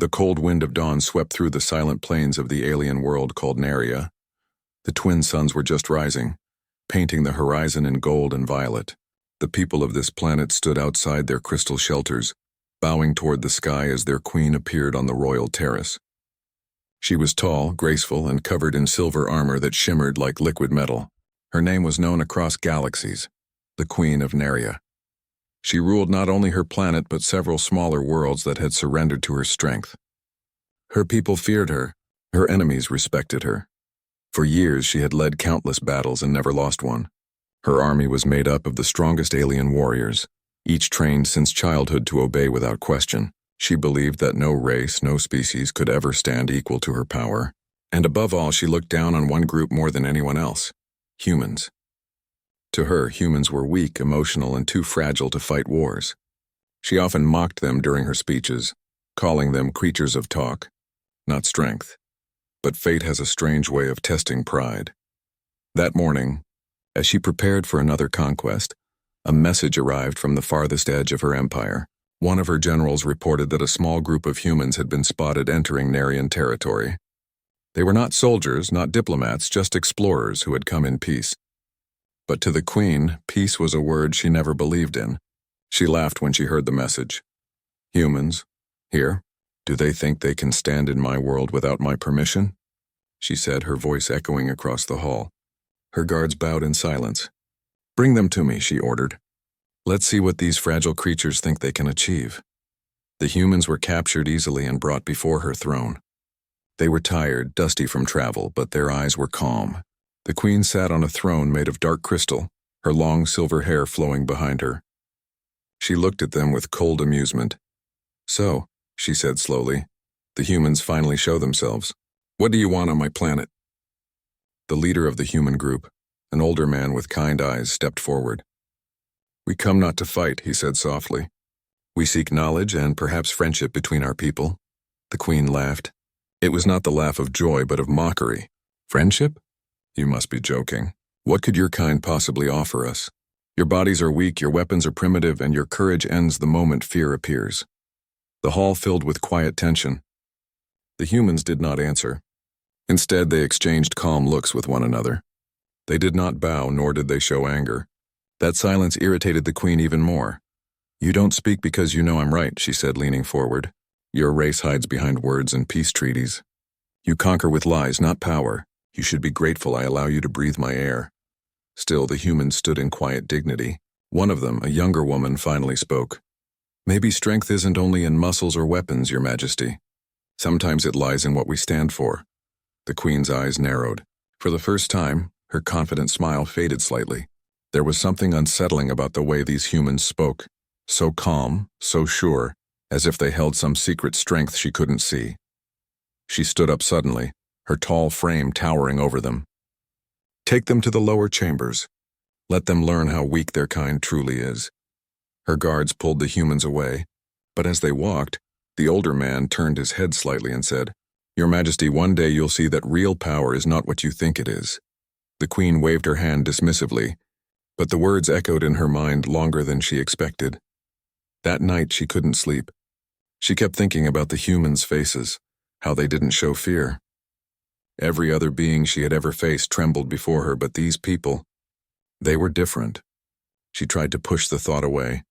The cold wind of dawn swept through the silent plains of the alien world called Neria. The twin suns were just rising, painting the horizon in gold and violet. The people of this planet stood outside their crystal shelters, bowing toward the sky as their queen appeared on the royal terrace. She was tall, graceful, and covered in silver armor that shimmered like liquid metal. Her name was known across galaxies, the Queen of Neria. She ruled not only her planet but several smaller worlds that had surrendered to her strength. Her people feared her. Her enemies respected her. For years she had led countless battles and never lost one. Her army was made up of the strongest alien warriors, each trained since childhood to obey without question. She believed that no race, no species could ever stand equal to her power. And above all, she looked down on one group more than anyone else: humans. To her, humans were weak, emotional, and too fragile to fight wars. She often mocked them during her speeches, calling them creatures of talk, not strength. But fate has a strange way of testing pride. That morning, as she prepared for another conquest, a message arrived from the farthest edge of her empire. One of her generals reported that a small group of humans had been spotted entering Nerian territory. They were not soldiers, not diplomats, just explorers who had come in peace. But to the queen, peace was a word she never believed in. She laughed when she heard the message. Humans, here, do they think they can stand in my world without my permission? She said, her voice echoing across the hall. Her guards bowed in silence. Bring them to me, she ordered. Let's see what these fragile creatures think they can achieve. The humans were captured easily and brought before her throne. They were tired, dusty from travel, but their eyes were calm. The queen sat on a throne made of dark crystal, her long silver hair flowing behind her. She looked at them with cold amusement. So, she said slowly, the humans finally show themselves. What do you want on my planet? The leader of the human group, an older man with kind eyes, stepped forward. We come not to fight, he said softly. We seek knowledge and perhaps friendship between our people. The queen laughed. It was not the laugh of joy, but of mockery. Friendship? You must be joking. What could your kind possibly offer us? Your bodies are weak, your weapons are primitive, and your courage ends the moment fear appears. The hall filled with quiet tension. The humans did not answer. Instead, they exchanged calm looks with one another. They did not bow, nor did they show anger. That silence irritated the queen even more. You don't speak because you know I'm right, she said, leaning forward. Your race hides behind words and peace treaties. You conquer with lies, not power. You should be grateful I allow you to breathe my air. Still, the humans stood in quiet dignity. One of them, a younger woman, finally spoke. Maybe strength isn't only in muscles or weapons, Your Majesty. Sometimes it lies in what we stand for. The queen's eyes narrowed. For the first time, her confident smile faded slightly. There was something unsettling about the way these humans spoke. So calm, so sure, as if they held some secret strength she couldn't see. She stood up suddenly, her tall frame towering over them. Take them to the lower chambers. Let them learn how weak their kind truly is. Her guards pulled the humans away, but as they walked, the older man turned his head slightly and said, Your Majesty, one day you'll see that real power is not what you think it is. The queen waved her hand dismissively, but the words echoed in her mind longer than she expected. That night she couldn't sleep. She kept thinking about the humans' faces, how they didn't show fear. Every other being she had ever faced trembled before her, but these people, they were different. She tried to push the thought away,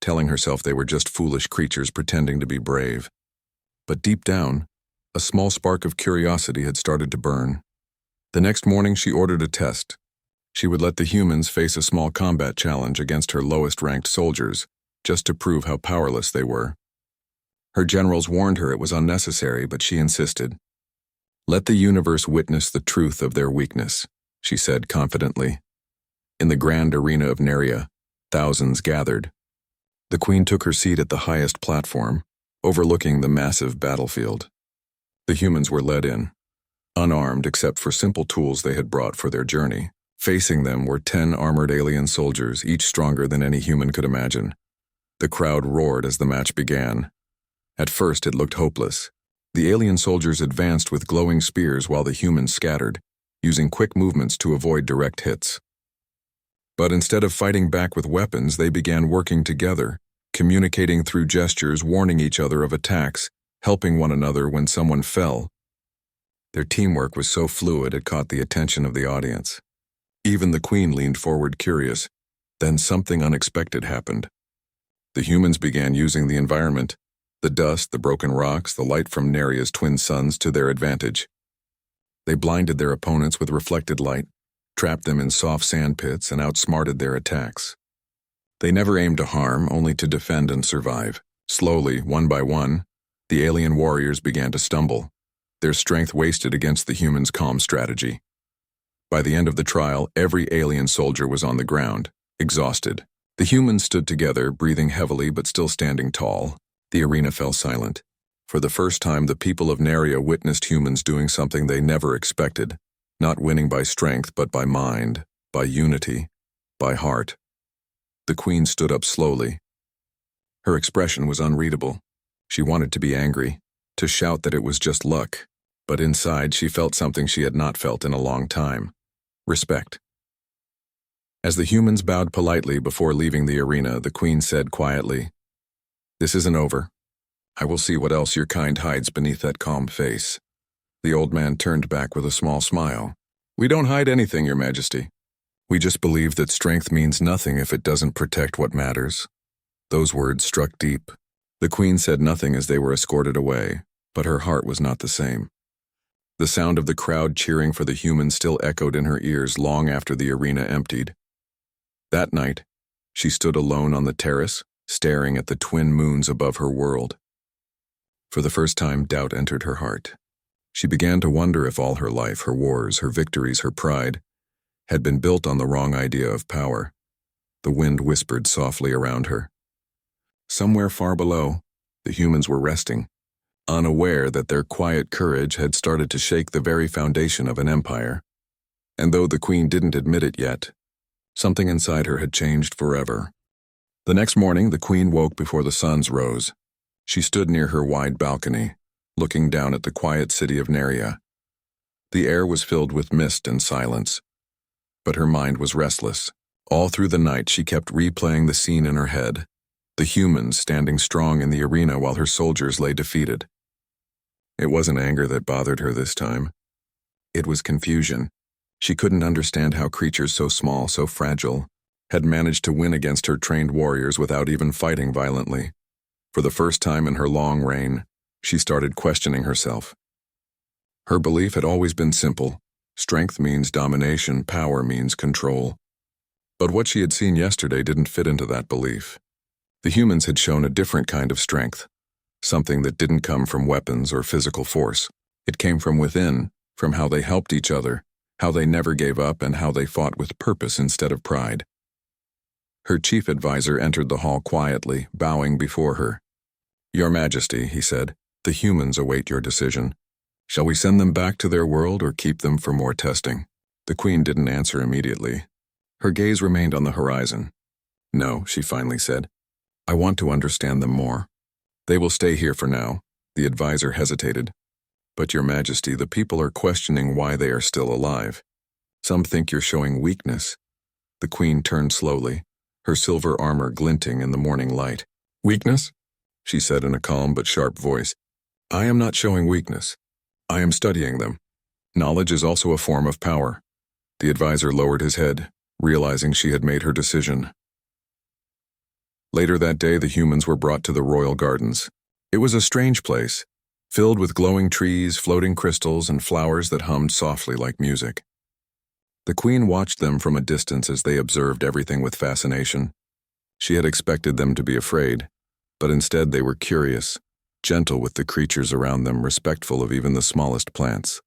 telling herself they were just foolish creatures pretending to be brave. But deep down, a small spark of curiosity had started to burn. The next morning she ordered a test. She would let the humans face a small combat challenge against her lowest-ranked soldiers, just to prove how powerless they were. Her generals warned her it was unnecessary, but she insisted. Let the universe witness the truth of their weakness, she said confidently. In the grand arena of Neria, thousands gathered. The queen took her seat at the highest platform, overlooking the massive battlefield. The humans were led in, unarmed except for simple tools they had brought for their journey. Facing them were 10 armored alien soldiers, each stronger than any human could imagine. The crowd roared as the match began. At first it looked hopeless. The alien soldiers advanced with glowing spears while the humans scattered, using quick movements to avoid direct hits. But instead of fighting back with weapons, they began working together, communicating through gestures, warning each other of attacks, helping one another when someone fell. Their teamwork was so fluid it caught the attention of the audience. Even the Queen leaned forward curious. Then something unexpected happened. The humans began using the environment, the dust, the broken rocks, the light from Neria's twin suns to their advantage. They blinded their opponents with reflected light, trapped them in soft sand pits, and outsmarted their attacks. They never aimed to harm, only to defend and survive. Slowly, one by one, the alien warriors began to stumble, their strength wasted against the humans' calm strategy. By the end of the trial, every alien soldier was on the ground, exhausted. The humans stood together, breathing heavily but still standing tall. The arena fell silent. For the first time, the people of Neria witnessed humans doing something they never expected, not winning by strength but by mind, by unity, by heart. The Queen stood up slowly. Her expression was unreadable. She wanted to be angry, to shout that it was just luck, but inside she felt something she had not felt in a long time: respect. As the humans bowed politely before leaving the arena, the Queen said quietly, "This isn't over. I will see what else your kind hides beneath that calm face." The old man turned back with a small smile. "We don't hide anything, Your Majesty. We just believe that strength means nothing if it doesn't protect what matters." Those words struck deep. The Queen said nothing as they were escorted away, but her heart was not the same. The sound of the crowd cheering for the humans still echoed in her ears long after the arena emptied. That night, she stood alone on the terrace, staring at the twin moons above her world. For the first time, doubt entered her heart. She began to wonder if all her life, her wars, her victories, her pride, had been built on the wrong idea of power. The wind whispered softly around her. Somewhere far below, the humans were resting, unaware that their quiet courage had started to shake the very foundation of an empire. And though the Queen didn't admit it yet, something inside her had changed forever. The next morning, the Queen woke before the suns rose. She stood near her wide balcony, looking down at the quiet city of Neria. The air was filled with mist and silence, but her mind was restless. All through the night, she kept replaying the scene in her head, the humans standing strong in the arena while her soldiers lay defeated. It wasn't anger that bothered her this time. It was confusion. She couldn't understand how creatures so small, so fragile, had managed to win against her trained warriors without even fighting violently. For the first time in her long reign, she started questioning herself. Her belief had always been simple: strength means domination, power means control. But what she had seen yesterday didn't fit into that belief. The humans had shown a different kind of strength, something that didn't come from weapons or physical force. It came from within, from how they helped each other, how they never gave up, and how they fought with purpose instead of pride. Her chief advisor entered the hall quietly, bowing before her. "Your Majesty," he said, "the humans await your decision. Shall we send them back to their world or keep them for more testing?" The Queen didn't answer immediately. Her gaze remained on the horizon. "No," she finally said. "I want to understand them more. They will stay here for now." The advisor hesitated. "But Your Majesty, the people are questioning why they are still alive. Some think you're showing weakness." The Queen turned slowly, her silver armor glinting in the morning light. "Weakness?" she said in a calm but sharp voice. "I am not showing weakness. I am studying them. Knowledge is also a form of power." The advisor lowered his head, realizing she had made her decision. Later that day, the humans were brought to the royal gardens. It was a strange place, filled with glowing trees, floating crystals, and flowers that hummed softly like music. The Queen watched them from a distance as they observed everything with fascination. She had expected them to be afraid, but instead they were curious, gentle with the creatures around them, respectful of even the smallest plants.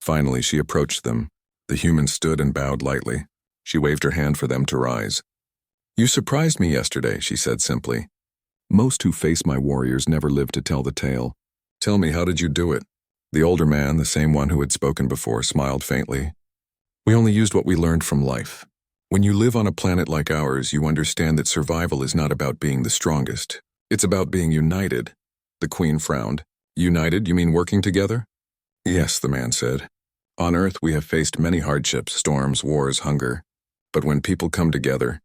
Finally, she approached them. The humans stood and bowed lightly. She waved her hand for them to rise. "You surprised me yesterday," she said simply. "Most who face my warriors never live to tell the tale. Tell me, how did you do it?" The older man, the same one who had spoken before, smiled faintly. "We only used what we learned from life. When you live on a planet like ours, you understand that survival is not about being the strongest. It's about being united." The Queen frowned. "United, you mean working together?" "Yes," the man said. "On Earth, we have faced many hardships, storms, wars, hunger. But when people come together,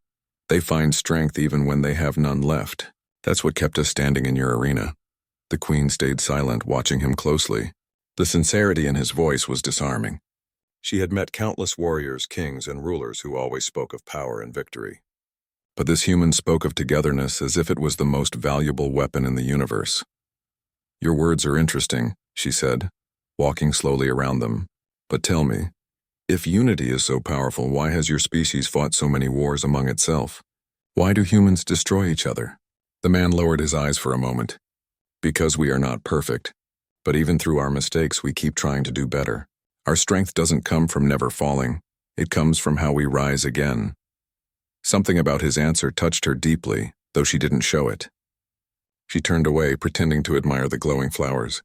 they find strength even when they have none left. That's what kept us standing in your arena." The queen stayed silent, watching him closely. The sincerity in his voice was disarming. She had met countless warriors, kings, and rulers who always spoke of power and victory. But this human spoke of togetherness as if it was the most valuable weapon in the universe. "Your words are interesting," she said, walking slowly around them. "But tell me, if unity is so powerful, why has your species fought so many wars among itself? Why do humans destroy each other?" The man lowered his eyes for a moment. "Because we are not perfect. But even through our mistakes, we keep trying to do better. Our strength doesn't come from never falling. It comes from how we rise again." Something about his answer touched her deeply, though she didn't show it. She turned away, pretending to admire the glowing flowers.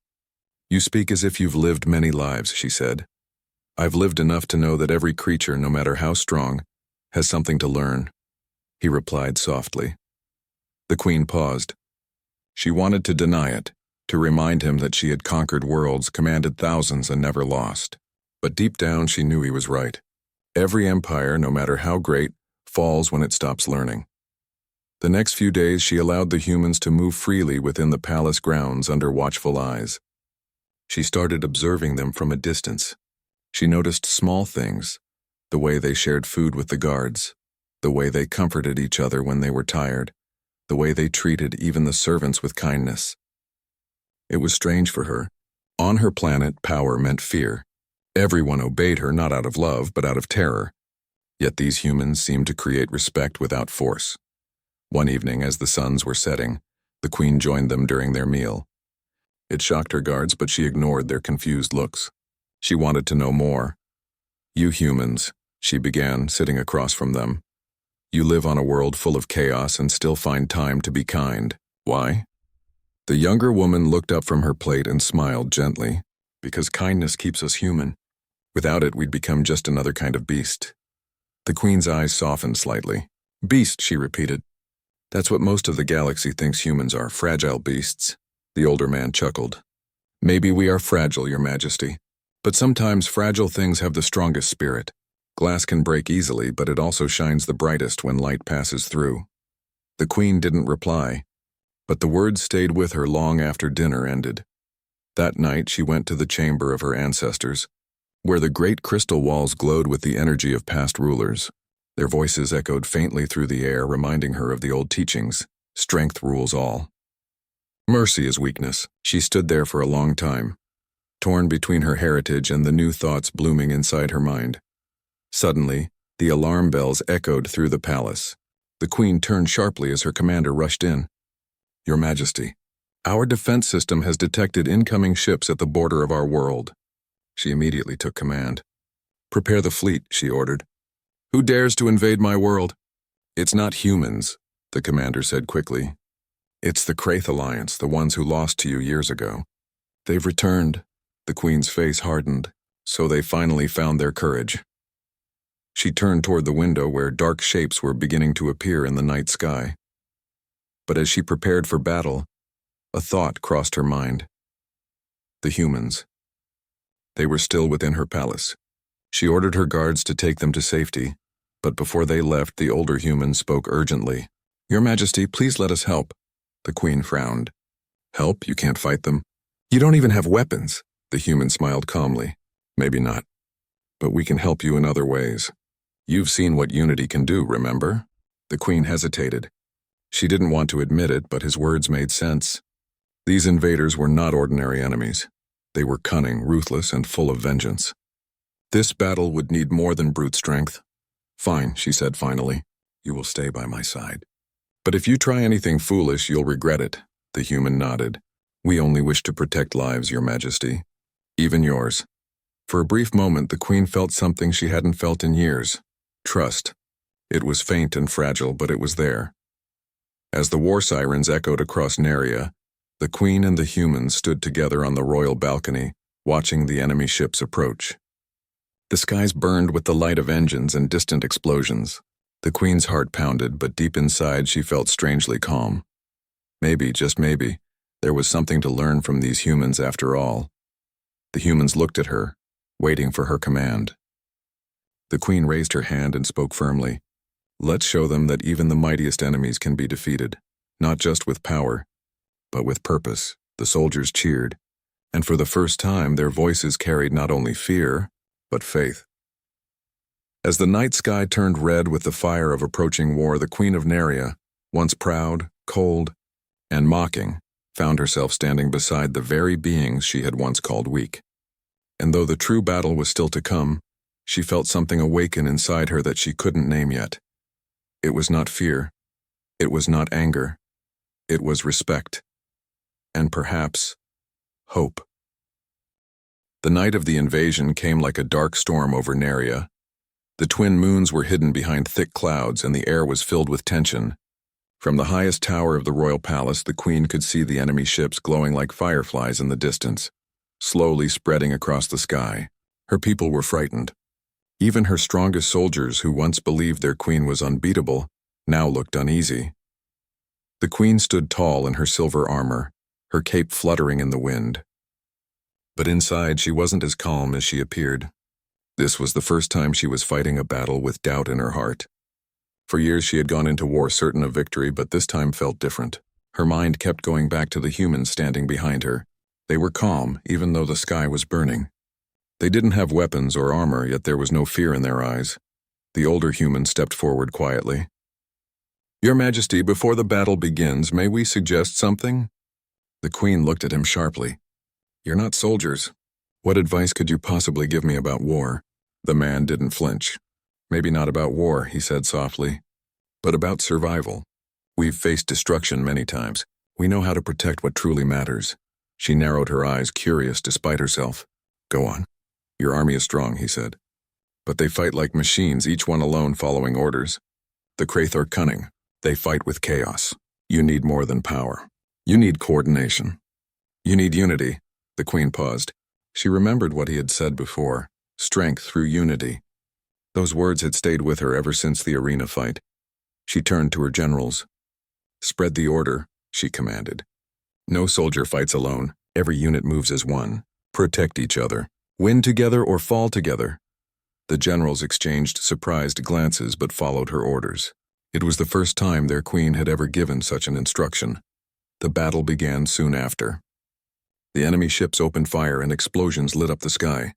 "You speak as if you've lived many lives," she said. "I've lived enough to know that every creature, no matter how strong, has something to learn," he replied softly. The queen paused. She wanted to deny it, to remind him that she had conquered worlds, commanded thousands, and never lost. But deep down she knew he was right. Every empire, no matter how great, falls when it stops learning. The next few days she allowed the humans to move freely within the palace grounds under watchful eyes. She started observing them from a distance. She noticed small things, the way they shared food with the guards, the way they comforted each other when they were tired, the way they treated even the servants with kindness. It was strange for her. On her planet, power meant fear. Everyone obeyed her not out of love, but out of terror. Yet these humans seemed to create respect without force. One evening, as the suns were setting, the queen joined them during their meal. It shocked her guards, but she ignored their confused looks. She wanted to know more. "You humans," she began, sitting across from them. "You live on a world full of chaos and still find time to be kind. Why?" The younger woman looked up from her plate and smiled gently. "Because kindness keeps us human. Without it, we'd become just another kind of beast." The queen's eyes softened slightly. "Beast," she repeated. "That's what most of the galaxy thinks humans are, fragile beasts." The older man chuckled. "Maybe we are fragile, Your Majesty. But sometimes fragile things have the strongest spirit. Glass can break easily, but it also shines the brightest when light passes through." The queen didn't reply, but the words stayed with her long after dinner ended. That night she went to the chamber of her ancestors, where the great crystal walls glowed with the energy of past rulers. Their voices echoed faintly through the air, reminding her of the old teachings: strength rules all. Mercy is weakness. She stood there for a long time, torn between her heritage and the new thoughts blooming inside her mind. Suddenly, the alarm bells echoed through the palace. The queen turned sharply as her commander rushed in. "Your Majesty, our defense system has detected incoming ships at the border of our world." She immediately took command. "Prepare the fleet," she ordered. "Who dares to invade my world?" "It's not humans," the commander said quickly. "It's the Kraith Alliance, the ones who lost to you years ago. They've returned." The queen's face hardened. "So they finally found their courage." She turned toward the window where dark shapes were beginning to appear in the night sky. But as she prepared for battle, a thought crossed her mind. The humans. They were still within her palace. She ordered her guards to take them to safety, but before they left, the older human spoke urgently. "Your Majesty, please let us help." The queen frowned. "Help? You can't fight them. You don't even have weapons." The human smiled calmly. "Maybe not. But we can help you in other ways. You've seen what unity can do, remember?" The queen hesitated. She didn't want to admit it, but his words made sense. These invaders were not ordinary enemies. They were cunning, ruthless, and full of vengeance. This battle would need more than brute strength. "Fine," she said finally. "You will stay by my side. But if you try anything foolish, you'll regret it." The human nodded. "We only wish to protect lives, Your Majesty. Even yours." For a brief moment, the queen felt something she hadn't felt in years. Trust. It was faint and fragile, but it was there. As the war sirens echoed across Neria, the queen and the humans stood together on the royal balcony, watching the enemy ships approach. The skies burned with the light of engines and distant explosions. The queen's heart pounded, but deep inside she felt strangely calm. Maybe, just maybe, there was something to learn from these humans after all. The humans looked at her, waiting for her command. The queen raised her hand and spoke firmly. "Let's show them that even the mightiest enemies can be defeated, not just with power, but with purpose." The soldiers cheered, and for the first time their voices carried not only fear, but faith. As the night sky turned red with the fire of approaching war, the Queen of Neria, once proud, cold, and mocking, found herself standing beside the very beings she had once called weak. And though the true battle was still to come, she felt something awaken inside her that she couldn't name yet. It was not fear. It was not anger. It was respect. And perhaps, hope. The night of the invasion came like a dark storm over Neria. The twin moons were hidden behind thick clouds, and the air was filled with tension. From the highest tower of the royal palace, the queen could see the enemy ships glowing like fireflies in the distance, slowly spreading across the sky. Her people were frightened. Even her strongest soldiers, who once believed their queen was unbeatable, now looked uneasy. The queen stood tall in her silver armor, her cape fluttering in the wind. But inside, she wasn't as calm as she appeared. This was the first time she was fighting a battle with doubt in her heart. For years she had gone into war certain of victory, but this time felt different. Her mind kept going back to the humans standing behind her. They were calm, even though the sky was burning. They didn't have weapons or armor, yet there was no fear in their eyes. The older human stepped forward quietly. "Your Majesty, before the battle begins, may we suggest something?" The queen looked at him sharply. "You're not soldiers. What advice could you possibly give me about war?" The man didn't flinch. "Maybe not about war," he said softly, "but about survival. We've faced destruction many times. We know how to protect what truly matters." She narrowed her eyes, curious despite herself. "Go on. Your army is strong," he said. "But they fight like machines, each one alone following orders. The Kraith are cunning. They fight with chaos. You need more than power. You need coordination. You need unity." The queen paused. She remembered what he had said before, strength through unity. Those words had stayed with her ever since the arena fight. She turned to her generals. "Spread the order," she commanded. "No soldier fights alone. Every unit moves as one. Protect each other. Win together or fall together." The generals exchanged surprised glances but followed her orders. It was the first time their queen had ever given such an instruction. The battle began soon after. The enemy ships opened fire and explosions lit up the sky.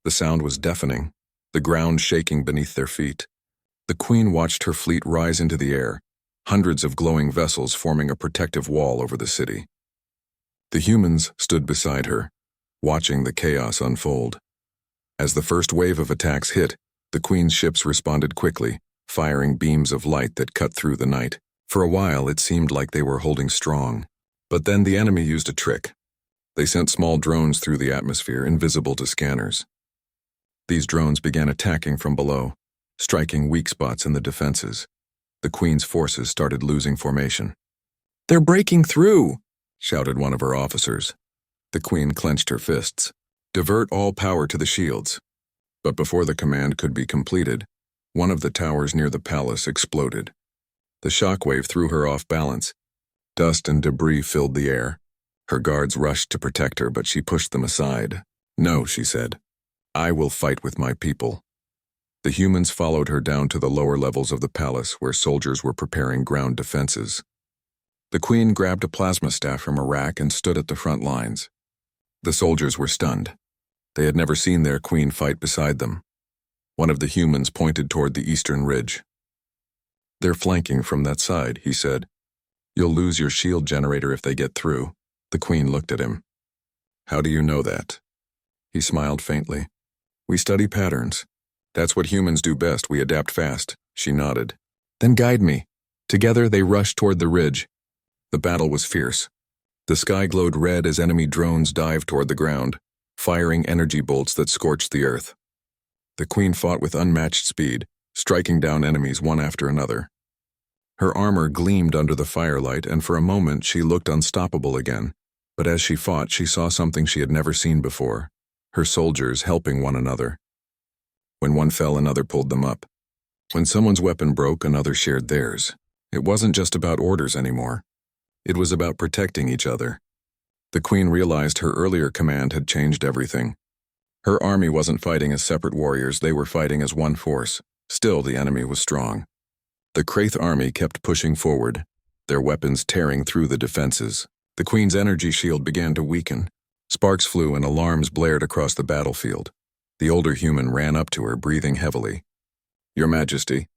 The sound was deafening, the ground shaking beneath their feet. The queen watched her fleet rise into the air, hundreds of glowing vessels forming a protective wall over the city. The humans stood beside her, watching the chaos unfold. As the first wave of attacks hit, the queen's ships responded quickly, firing beams of light that cut through the night. For a while, it seemed like they were holding strong. But then the enemy used a trick. They sent small drones through the atmosphere, invisible to scanners. These drones began attacking from below, striking weak spots in the defenses. The queen's forces started losing formation. "They're breaking through!" shouted one of her officers. The queen clenched her fists. "Divert all power to the shields." But before the command could be completed, one of the towers near the palace exploded. The shockwave threw her off balance. Dust and debris filled the air. Her guards rushed to protect her, but she pushed them aside. "No," she said. "I will fight with my people." The humans followed her down to the lower levels of the palace, where soldiers were preparing ground defenses. The queen grabbed a plasma staff from a rack and stood at the front lines. The soldiers were stunned. They had never seen their queen fight beside them. One of the humans pointed toward the eastern ridge. "They're flanking from that side," he said. "You'll lose your shield generator if they get through." The queen looked at him. "How do you know that?" He smiled faintly. "We study patterns. That's what humans do best. We adapt fast." She nodded. "Then guide me." Together they rushed toward the ridge. The battle was fierce. The sky glowed red as enemy drones dived toward the ground, firing energy bolts that scorched the earth. The queen fought with unmatched speed, striking down enemies one after another. Her armor gleamed under the firelight, and for a moment she looked unstoppable again. But as she fought, she saw something she had never seen before: her soldiers helping one another. When one fell, another pulled them up. When someone's weapon broke, another shared theirs. It wasn't just about orders anymore. It was about protecting each other. The queen realized her earlier command had changed everything. Her army wasn't fighting as separate warriors, they were fighting as one force. Still, the enemy was strong. The Kraith army kept pushing forward, their weapons tearing through the defenses. The Queen's energy shield began to weaken. Sparks flew and alarms blared across the battlefield. The older human ran up to her, breathing heavily. "Your Majesty,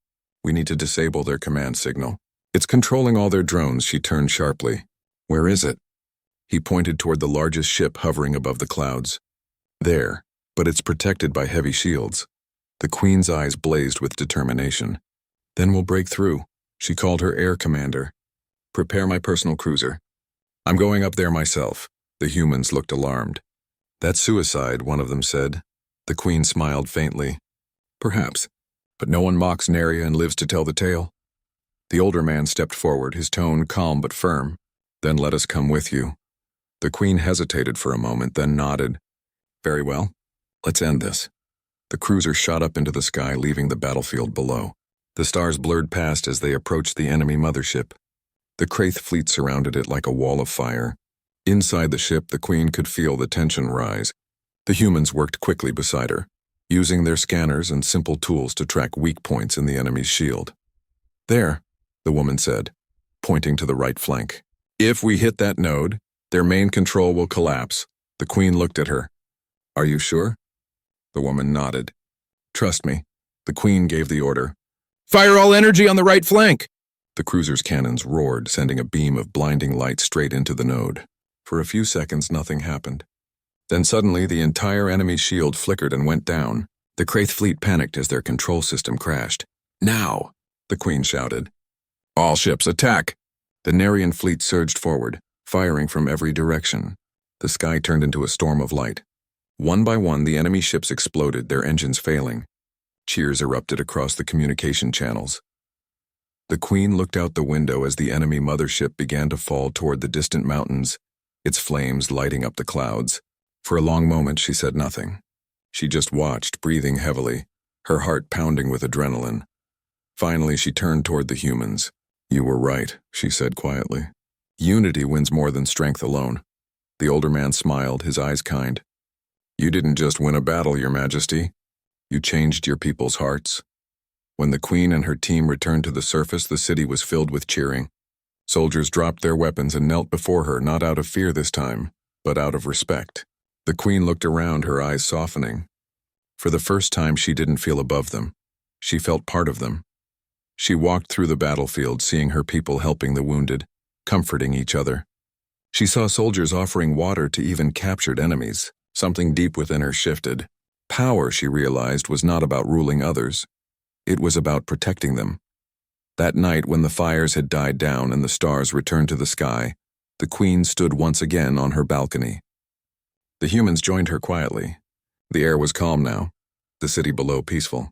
we need to disable their command signal. It's controlling all their drones." She turned sharply. "Where is it?" He pointed toward the largest ship hovering above the clouds. "There, but it's protected by heavy shields." The Queen's eyes blazed with determination. "Then we'll break through." She called her air commander. "Prepare my personal cruiser. I'm going up there myself." The humans looked alarmed. "That's suicide," one of them said. The Queen smiled faintly. "Perhaps, but no one mocks Neria and lives to tell the tale." The older man stepped forward, his tone calm but firm. "Then let us come with you." The Queen hesitated for a moment, then nodded. "Very well. Let's end this." The cruiser shot up into the sky, leaving the battlefield below. The stars blurred past as they approached the enemy mothership. The Kraith fleet surrounded it like a wall of fire. Inside the ship, the Queen could feel the tension rise. The humans worked quickly beside her, using their scanners and simple tools to track weak points in the enemy's shield. "There," the woman said, pointing to the right flank. "If we hit that node, their main control will collapse." The Queen looked at her. "Are you sure?" The woman nodded. "Trust me." The Queen gave the order. "Fire all energy on the right flank!" The cruiser's cannons roared, sending a beam of blinding light straight into the node. For a few seconds, nothing happened. Then suddenly, the entire enemy shield flickered and went down. The Kraith fleet panicked as their control system crashed. "Now!" the Queen shouted. "All ships attack!" The Nerian fleet surged forward, firing from every direction. The sky turned into a storm of light. One by one, the enemy ships exploded, their engines failing. Cheers erupted across the communication channels. The Queen looked out the window as the enemy mothership began to fall toward the distant mountains, its flames lighting up the clouds. For a long moment, she said nothing. She just watched, breathing heavily, her heart pounding with adrenaline. Finally, she turned toward the humans. "You were right," she said quietly. "Unity wins more than strength alone." The older man smiled, his eyes kind. "You didn't just win a battle, Your Majesty. You changed your people's hearts." When the Queen and her team returned to the surface, the city was filled with cheering. Soldiers dropped their weapons and knelt before her, not out of fear this time, but out of respect. The Queen looked around, her eyes softening. For the first time, she didn't feel above them. She felt part of them. She walked through the battlefield, seeing her people helping the wounded, comforting each other. She saw soldiers offering water to even captured enemies. Something deep within her shifted. Power, she realized, was not about ruling others. It was about protecting them. That night, when the fires had died down and the stars returned to the sky, the Queen stood once again on her balcony. The humans joined her quietly. The air was calm now, the city below peaceful.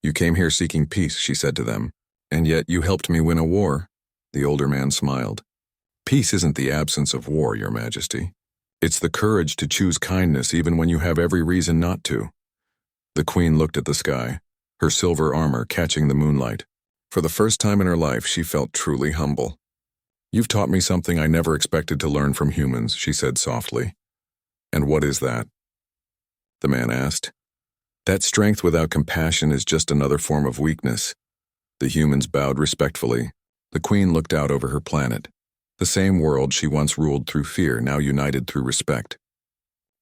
"You came here seeking peace," she said to them, "and yet you helped me win a war." The older man smiled. "Peace isn't the absence of war, Your Majesty. It's the courage to choose kindness even when you have every reason not to." The Queen looked at the sky, her silver armor catching the moonlight. For the first time in her life, she felt truly humble. "You've taught me something I never expected to learn from humans," she said softly. "And what is that?" the man asked. "That strength without compassion is just another form of weakness." The humans bowed respectfully. The Queen looked out over her planet. The same world she once ruled through fear, now united through respect.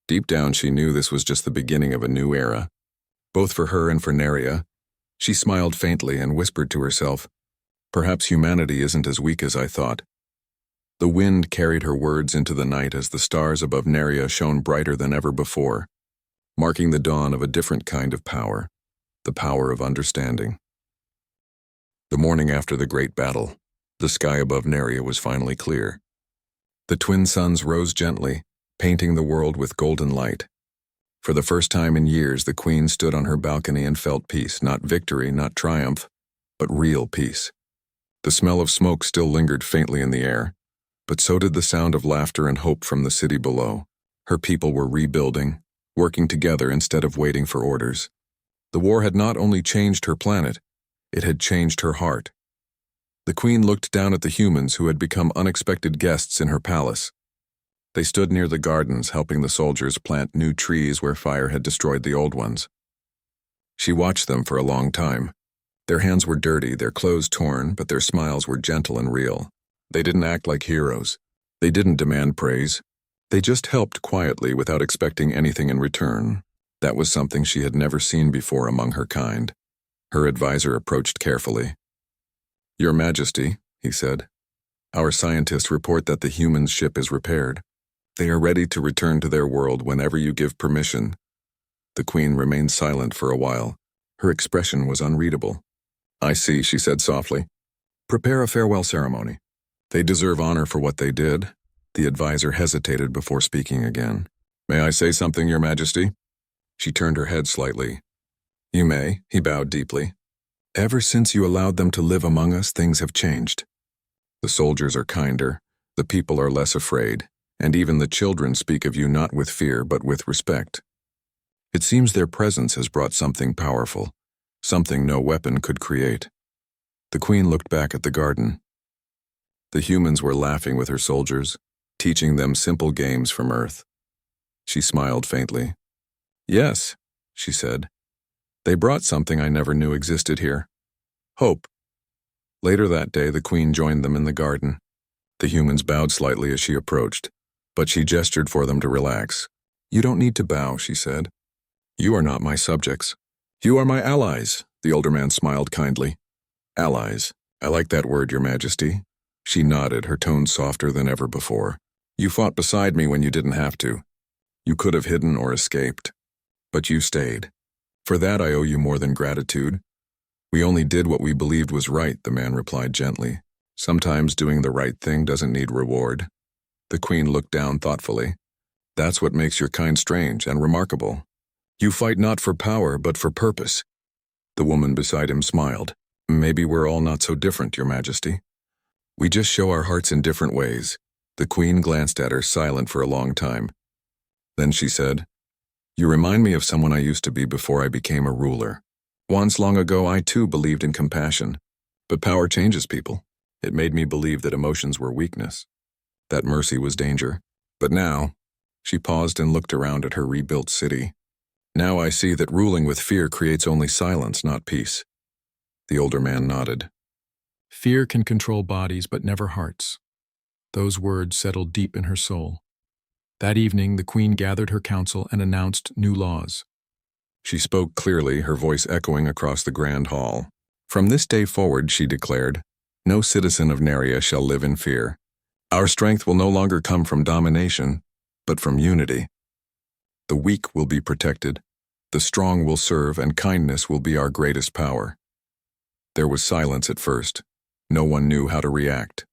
Deep down, she knew this was just the beginning of a new era, both for her and for Neria. She smiled faintly and whispered to herself, "Perhaps humanity isn't as weak as I thought." The wind carried her words into the night as the stars above Neria shone brighter than ever before, marking the dawn of a different kind of power, the power of understanding. The morning after the great battle, the sky above Neria was finally clear. The twin suns rose gently, painting the world with golden light. For the first time in years, the Queen stood on her balcony and felt peace, not victory, not triumph, but real peace. The smell of smoke still lingered faintly in the air, but so did the sound of laughter and hope from the city below. Her people were rebuilding, working together instead of waiting for orders. The war had not only changed her planet, it had changed her heart. The Queen looked down at the humans who had become unexpected guests in her palace. They stood near the gardens, helping the soldiers plant new trees where fire had destroyed the old ones. She watched them for a long time. Their hands were dirty, their clothes torn, but their smiles were gentle and real. They didn't act like heroes. They didn't demand praise. They just helped quietly without expecting anything in return. That was something she had never seen before among her kind. Her advisor approached carefully. "Your Majesty," he said, "our scientists report that the humans' ship is repaired. They are ready to return to their world whenever you give permission." The Queen remained silent for a while. Her expression was unreadable. "I see," she said softly. "Prepare a farewell ceremony. They deserve honor for what they did." The advisor hesitated before speaking again. "May I say something, Your Majesty?" She turned her head slightly. "You may," he bowed deeply. "Ever since you allowed them to live among us, things have changed. The soldiers are kinder, the people are less afraid, and even the children speak of you not with fear but with respect. It seems their presence has brought something powerful, something no weapon could create." The Queen looked back at the garden. The humans were laughing with her soldiers, teaching them simple games from Earth. She smiled faintly. "Yes," she said. "They brought something I never knew existed here. Hope." Later that day, the Queen joined them in the garden. The humans bowed slightly as she approached, but she gestured for them to relax. "You don't need to bow," she said. "You are not my subjects. You are my allies," the older man smiled kindly. "Allies. I like that word, Your Majesty." She nodded, her tone softer than ever before. "You fought beside me when you didn't have to. You could have hidden or escaped. But you stayed. For that I owe you more than gratitude." "We only did what we believed was right," the man replied gently. "Sometimes doing the right thing doesn't need reward." The Queen looked down thoughtfully. "That's what makes your kind strange and remarkable. You fight not for power, but for purpose." The woman beside him smiled. "Maybe we're all not so different, Your Majesty. We just show our hearts in different ways." The Queen glanced at her, silent for a long time. Then she said, "You remind me of someone I used to be before I became a ruler. Once long ago, I too believed in compassion. But power changes people. It made me believe that emotions were weakness, that mercy was danger. But now," she paused and looked around at her rebuilt city, "now I see that ruling with fear creates only silence, not peace." The older man nodded. "Fear can control bodies, but never hearts." Those words settled deep in her soul. That evening, the Queen gathered her council and announced new laws. She spoke clearly, her voice echoing across the grand hall. "From this day forward," she declared, "no citizen of Neria shall live in fear. Our strength will no longer come from domination, but from unity. The weak will be protected, the strong will serve, and kindness will be our greatest power." There was silence at first. No one knew how to react.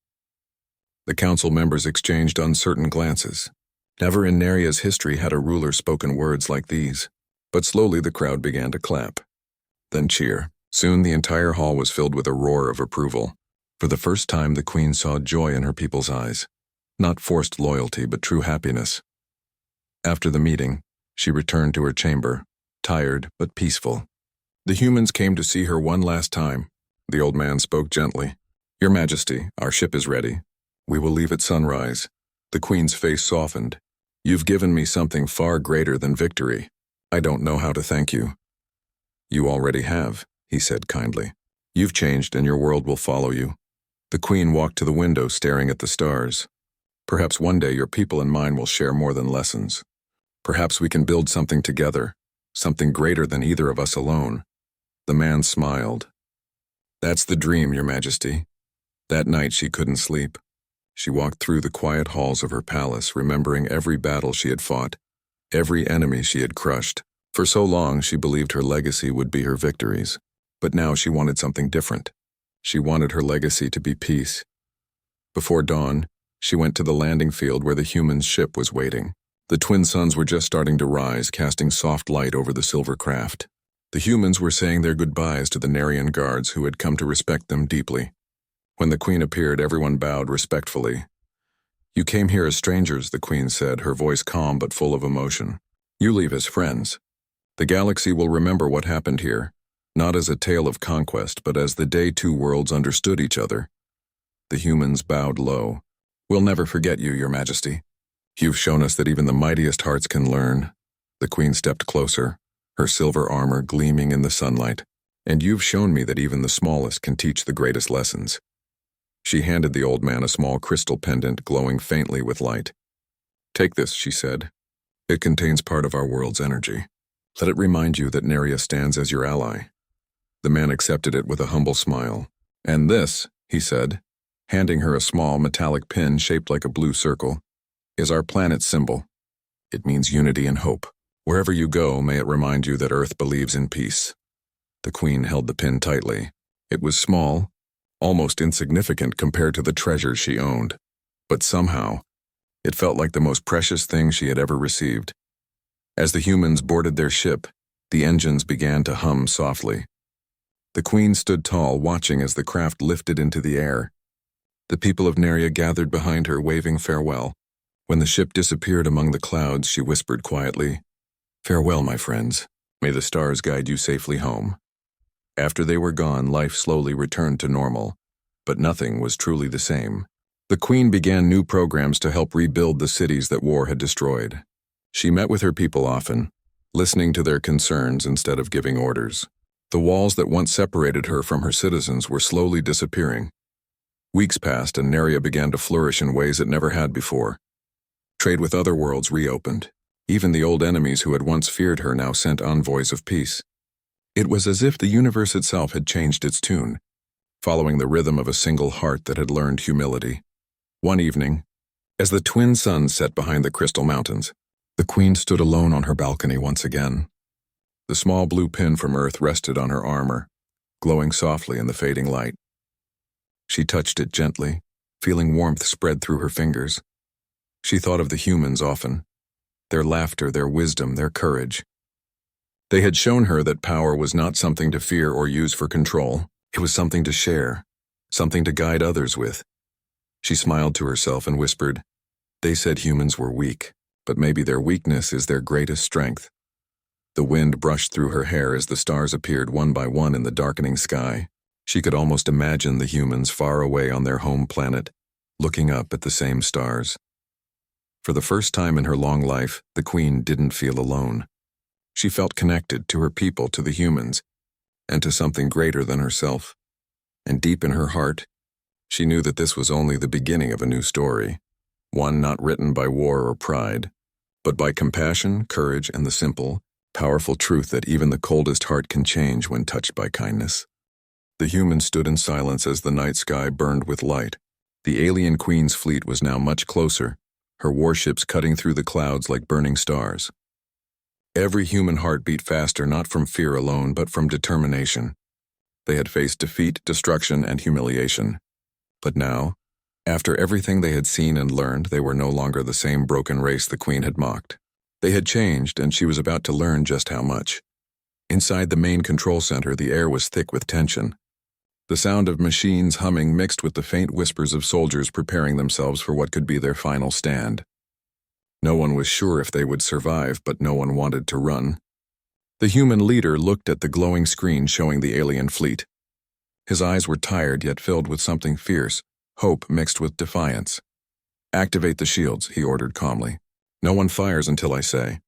The council members exchanged uncertain glances. Never in Neria's history had a ruler spoken words like these. But slowly the crowd began to clap. Then cheer. Soon the entire hall was filled with a roar of approval. For the first time, the Queen saw joy in her people's eyes. Not forced loyalty, but true happiness. After the meeting, she returned to her chamber, tired but peaceful. The humans came to see her one last time. The old man spoke gently. "Your Majesty, our ship is ready. We will leave at sunrise." The Queen's face softened. "You've given me something far greater than victory. I don't know how to thank you." "You already have," he said kindly. "You've changed and your world will follow you." The Queen walked to the window, staring at the stars. "Perhaps one day your people and mine will share more than lessons. Perhaps we can build something together, something greater than either of us alone." The man smiled. "That's the dream, Your Majesty." That night she couldn't sleep. She walked through the quiet halls of her palace, remembering every battle she had fought, every enemy she had crushed. For so long she believed her legacy would be her victories. But now she wanted something different. She wanted her legacy to be peace. Before dawn, she went to the landing field where the human ship was waiting. The twin suns were just starting to rise, casting soft light over the silver craft. The humans were saying their goodbyes to the Nerian guards who had come to respect them deeply. When the Queen appeared, everyone bowed respectfully. "You came here as strangers," the Queen said, her voice calm but full of emotion. "You leave as friends. The galaxy will remember what happened here, not as a tale of conquest, but as the day two worlds understood each other." The humans bowed low. "We'll never forget you, Your Majesty. You've shown us that even the mightiest hearts can learn." The Queen stepped closer, her silver armor gleaming in the sunlight. "And you've shown me that even the smallest can teach the greatest lessons." She handed the old man a small crystal pendant glowing faintly with light. "Take this," she said. "It contains part of our world's energy. Let it remind you that Neria stands as your ally." The man accepted it with a humble smile. "And this," he said, handing her a small metallic pin shaped like a blue circle, "is our planet's symbol. It means unity and hope. Wherever you go, may it remind you that Earth believes in peace." The Queen held the pin tightly. It was small, almost insignificant compared to the treasures she owned, but somehow, it felt like the most precious thing she had ever received. As the humans boarded their ship, the engines began to hum softly. The Queen stood tall, watching as the craft lifted into the air. The people of Neria gathered behind her, waving farewell. When the ship disappeared among the clouds, she whispered quietly, "Farewell, my friends. May the stars guide you safely home." After they were gone, life slowly returned to normal, but nothing was truly the same. The Queen began new programs to help rebuild the cities that war had destroyed. She met with her people often, listening to their concerns instead of giving orders. The walls that once separated her from her citizens were slowly disappearing. Weeks passed and Neria began to flourish in ways it never had before. Trade with other worlds reopened. Even the old enemies who had once feared her now sent envoys of peace. It was as if the universe itself had changed its tune, following the rhythm of a single heart that had learned humility. One evening, as the twin suns set behind the crystal mountains, the Queen stood alone on her balcony once again. The small blue pin from Earth rested on her armor, glowing softly in the fading light. She touched it gently, feeling warmth spread through her fingers. She thought of the humans often, their laughter, their wisdom, their courage. They had shown her that power was not something to fear or use for control. It was something to share, something to guide others with. She smiled to herself and whispered, "They said humans were weak, but maybe their weakness is their greatest strength." The wind brushed through her hair as the stars appeared one by one in the darkening sky. She could almost imagine the humans far away on their home planet, looking up at the same stars. For the first time in her long life, the Queen didn't feel alone. She felt connected to her people, to the humans, and to something greater than herself. And deep in her heart, she knew that this was only the beginning of a new story, one not written by war or pride, but by compassion, courage, and the simple, powerful truth that even the coldest heart can change when touched by kindness. The humans stood in silence as the night sky burned with light. The alien Queen's fleet was now much closer, her warships cutting through the clouds like burning stars. Every human heart beat faster, not from fear alone, but from determination. They had faced defeat, destruction, and humiliation. But now, after everything they had seen and learned, they were no longer the same broken race the Queen had mocked. They had changed, and she was about to learn just how much. Inside the main control center, the air was thick with tension. The sound of machines humming mixed with the faint whispers of soldiers preparing themselves for what could be their final stand. No one was sure if they would survive, but no one wanted to run. The human leader looked at the glowing screen showing the alien fleet. His eyes were tired yet filled with something fierce, hope mixed with defiance. "Activate the shields," he ordered calmly. "No one fires until I say."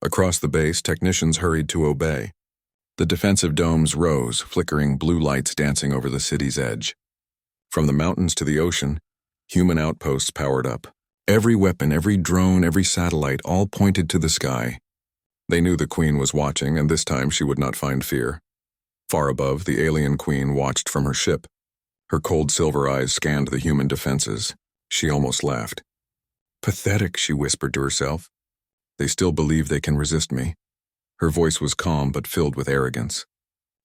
Across the base, technicians hurried to obey. The defensive domes rose, flickering blue lights dancing over the city's edge. From the mountains to the ocean, human outposts powered up. Every weapon, every drone, every satellite, all pointed to the sky. They knew the Queen was watching, and this time she would not find fear. Far above, the alien Queen watched from her ship. Her cold silver eyes scanned the human defenses. She almost laughed. "Pathetic," she whispered to herself. "They still believe they can resist me." Her voice was calm but filled with arrogance.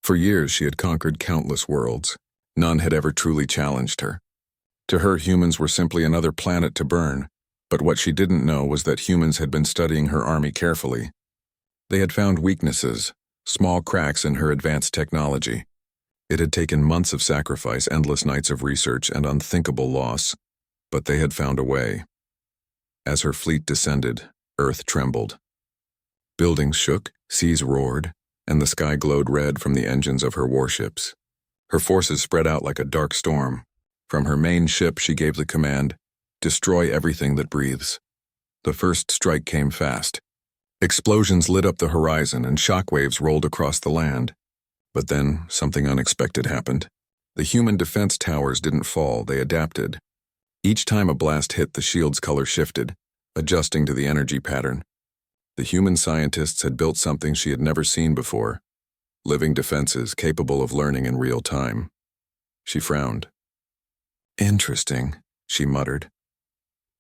For years she had conquered countless worlds. None had ever truly challenged her. To her, humans were simply another planet to burn. But what she didn't know was that humans had been studying her army carefully. They had found weaknesses, small cracks in her advanced technology. It had taken months of sacrifice, endless nights of research, and unthinkable loss, but they had found a way. As her fleet descended, Earth trembled. Buildings shook, seas roared, and the sky glowed red from the engines of her warships. Her forces spread out like a dark storm. From her main ship she gave the command, "Destroy everything that breathes." The first strike came fast. Explosions lit up the horizon and shockwaves rolled across the land. But then something unexpected happened. The human defense towers didn't fall, they adapted. Each time a blast hit, the shield's color shifted, adjusting to the energy pattern. The human scientists had built something she had never seen before, living defenses capable of learning in real time. She frowned. Interesting, she muttered.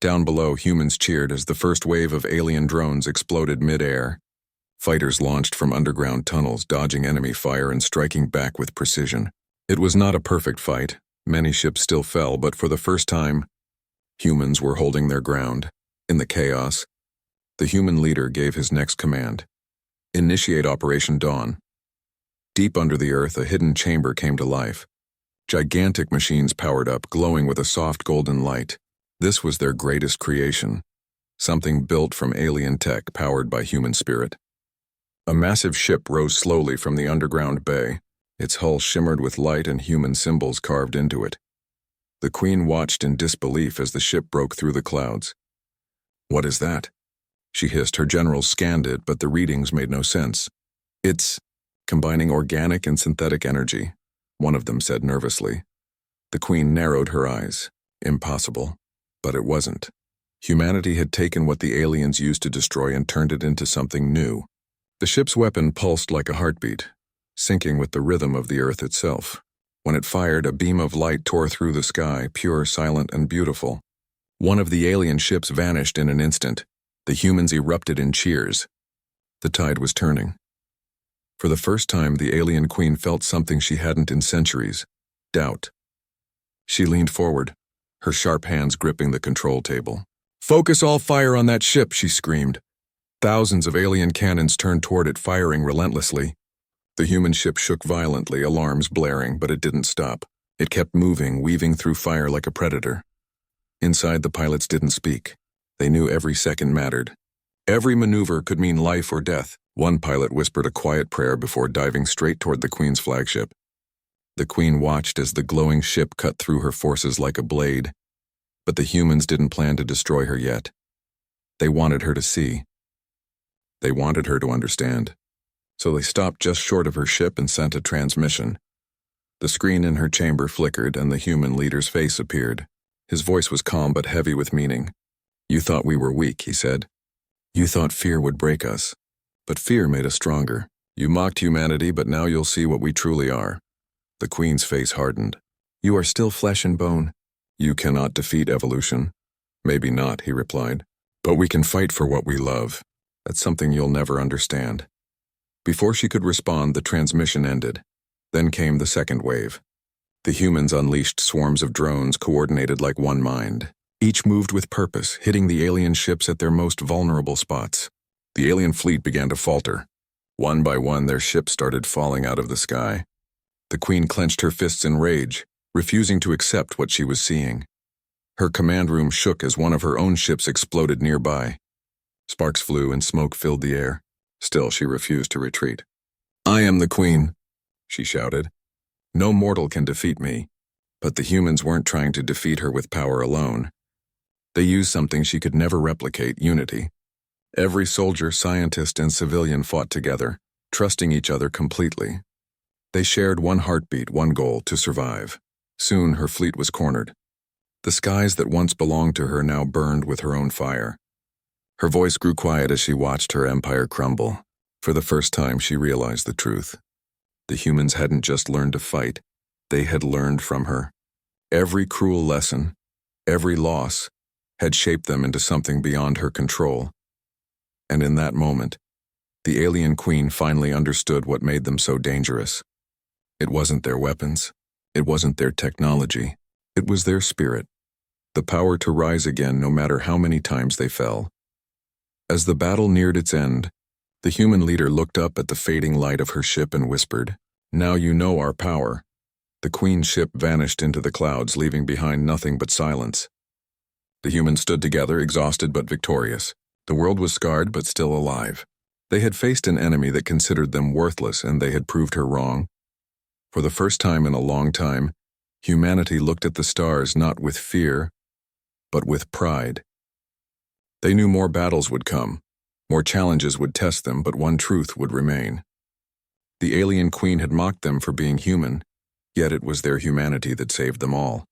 Down below, humans cheered as the first wave of alien drones exploded mid-air. Fighters launched from underground tunnels, dodging enemy fire and striking back with precision. It was not a perfect fight. Many ships still fell, but for the first time, humans were holding their ground. In the chaos, the human leader gave his next command. Initiate Operation Dawn. Deep under the earth, a hidden chamber came to life. Gigantic machines powered up, glowing with a soft golden light. This was their greatest creation, something built from alien tech powered by human spirit. A massive ship rose slowly from the underground bay. Its hull shimmered with light and human symbols carved into it. The Queen watched in disbelief as the ship broke through the clouds. "What is that?" she hissed. Her generals scanned it, but the readings made no sense. "It's combining organic and synthetic energy," one of them said nervously. The Queen narrowed her eyes. Impossible. But it wasn't. Humanity had taken what the aliens used to destroy and turned it into something new. The ship's weapon pulsed like a heartbeat, syncing with the rhythm of the earth itself. When it fired, a beam of light tore through the sky, pure, silent, and beautiful. One of the alien ships vanished in an instant. The humans erupted in cheers. The tide was turning. For the first time, the alien queen felt something she hadn't in centuries: doubt. She leaned forward, her sharp hands gripping the control table. "Focus all fire on that ship," she screamed. Thousands of alien cannons turned toward it, firing relentlessly. The human ship shook violently, alarms blaring, but it didn't stop. It kept moving, weaving through fire like a predator. Inside, the pilots didn't speak. They knew every second mattered. Every maneuver could mean life or death. One pilot whispered a quiet prayer before diving straight toward the Queen's flagship. The Queen watched as the glowing ship cut through her forces like a blade. But the humans didn't plan to destroy her yet. They wanted her to see. They wanted her to understand. So they stopped just short of her ship and sent a transmission. The screen in her chamber flickered, and the human leader's face appeared. His voice was calm but heavy with meaning. "You thought we were weak," he said. "You thought fear would break us. But fear made us stronger. You mocked humanity, but now you'll see what we truly are." The Queen's face hardened. "You are still flesh and bone." "You cannot defeat evolution." "Maybe not," he replied. "But we can fight for what we love. That's something you'll never understand." Before she could respond, the transmission ended. Then came the second wave. The humans unleashed swarms of drones coordinated like one mind. Each moved with purpose, hitting the alien ships at their most vulnerable spots. The alien fleet began to falter. One by one, their ships started falling out of the sky. The Queen clenched her fists in rage, refusing to accept what she was seeing. Her command room shook as one of her own ships exploded nearby. Sparks flew and smoke filled the air. Still, she refused to retreat. "I am the Queen," she shouted. "No mortal can defeat me." But the humans weren't trying to defeat her with power alone. They used something she could never replicate: unity. Every soldier, scientist, and civilian fought together, trusting each other completely. They shared one heartbeat, one goal: to survive. Soon her fleet was cornered. The skies that once belonged to her now burned with her own fire. Her voice grew quiet as she watched her empire crumble. For the first time, she realized the truth. The humans hadn't just learned to fight, they had learned from her. Every cruel lesson, every loss, had shaped them into something beyond her control. And in that moment, the alien queen finally understood what made them so dangerous. It wasn't their weapons, it wasn't their technology, it was their spirit. The power to rise again no matter how many times they fell. As the battle neared its end, the human leader looked up at the fading light of her ship and whispered, "Now you know our power." The Queen's ship vanished into the clouds, leaving behind nothing but silence. The humans stood together, exhausted but victorious. The world was scarred but still alive. They had faced an enemy that considered them worthless, and they had proved her wrong. For the first time in a long time, humanity looked at the stars not with fear, but with pride. They knew more battles would come, more challenges would test them, but one truth would remain. The alien queen had mocked them for being human. Yet it was their humanity that saved them all.